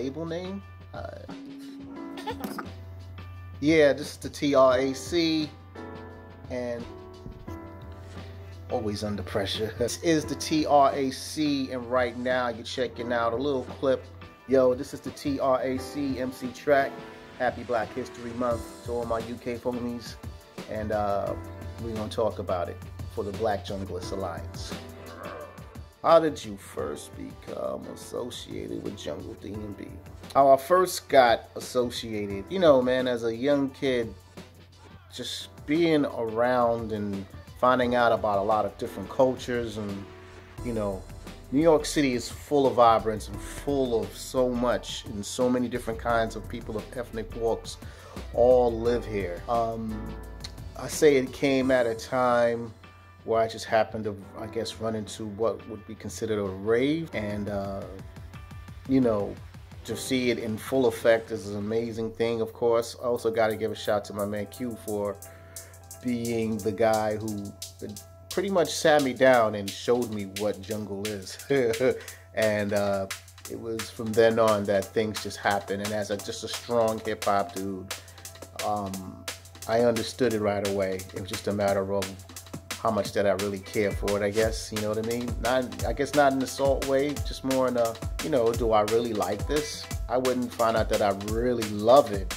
label name. Yeah, this is the T.R.A.C. and always under pressure. This is the T.R.A.C. and right now you're checking out a little clip. Yo, this is the T.R.A.C. MC track. Happy Black History Month to all my UK homies, and we're gonna talk about it for the Black Junglist Alliance. How did you first become associated with Jungle D&B? How I first got associated, you know, man, as a young kid, just being around and finding out about a lot of different cultures, and, you know, New York City is full of vibrance and full of so much and so many different kinds of people of ethnic walks all live here. I say it came at a time where I just happened to, I guess, run into what would be considered a rave, and you know, to see it in full effect is an amazing thing. Of course, I also got to give a shout to my man Q for being the guy who pretty much sat me down and showed me what jungle is. And it was from then on that things just happened, and as just a strong hip-hop dude, I understood it right away. It was just a matter of how much did I really care for it, I guess, you know what I mean? I guess not in an assault way, just more in a, you know, do I really like this? I wouldn't find out that I really love it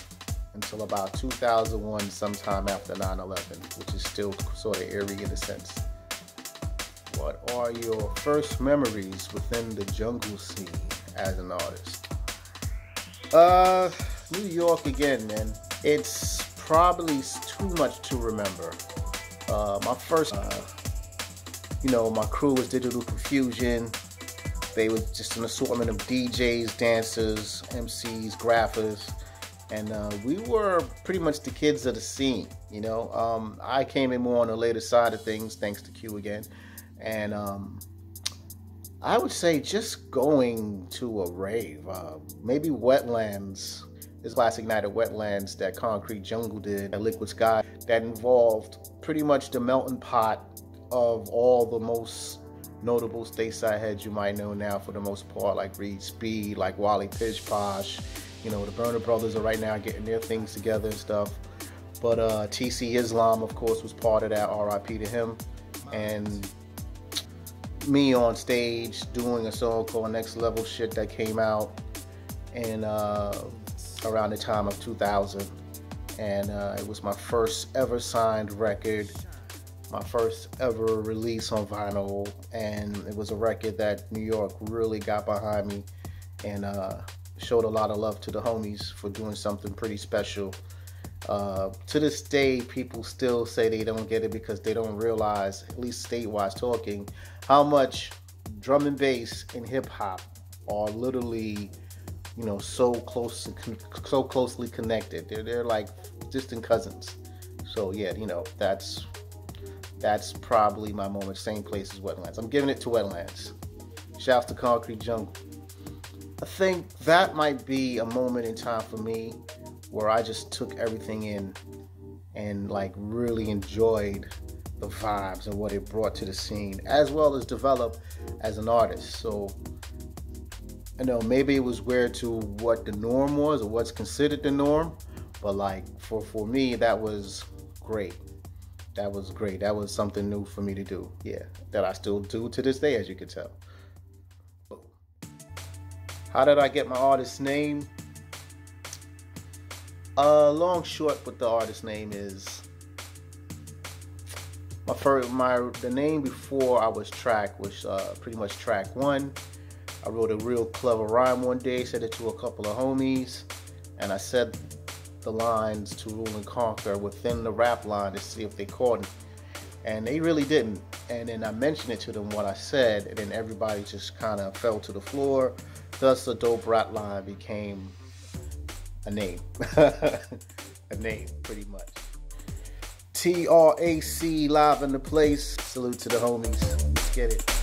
until about 2001, sometime after 9/11, which is still sort of eerie in a sense. What are your first memories within the jungle scene as an artist? New York again, man. It's probably too much to remember. My first, you know, my crew was Digital Confusion. They were just an assortment of DJs, dancers, MCs, graphers, and we were pretty much the kids of the scene, you know. I came in more on the later side of things, thanks to Q again, and I would say just going to a rave, maybe Wetlands. This classic night at Wetlands that Concrete Jungle did at Liquid Sky, that involved pretty much the melting pot of all the most notable stateside heads you might know now for the most part, like Reed Speed, like Wally Pish Posh. You know, the Burner Brothers are right now getting their things together and stuff. But TC Islam, of course, was part of that, RIP to him. And me on stage doing a song called Next Level Shit that came out in around the time of 2000, and it was my first ever signed record, my first ever release on vinyl, and it was a record that New York really got behind me, and showed a lot of love to the homies for doing something pretty special. To this day, people still say they don't get it because they don't realize, at least state-wise talking, how much drum and bass and hip-hop are literally, you know, so closely connected. They're like distant cousins. So yeah, you know, that's probably my moment. Same place as Wetlands. I'm giving it to Wetlands. Shouts to Concrete Jungle. I think that might be a moment in time for me where I just took everything in and like really enjoyed the vibes and what it brought to the scene, as well as develop as an artist. So I know maybe it was weird to what the norm was or what's considered the norm, but like for me, that was great. That was great. That was something new for me to do. Yeah, that I still do to this day, as you can tell. How did I get my artist's name? Long short, what the artist name is. The name before I was T.R.A.C was pretty much Track 1. I wrote a real clever rhyme one day, said it to a couple of homies, and I said the lines to Rule and Conquer within the rap line to see if they caught it. And they really didn't. And then I mentioned it to them what I said, and then everybody just kind of fell to the floor. Thus, a dope rap line became a name. A name, pretty much. T.R.A.C. live in the place. Salute to the homies. Let's get it.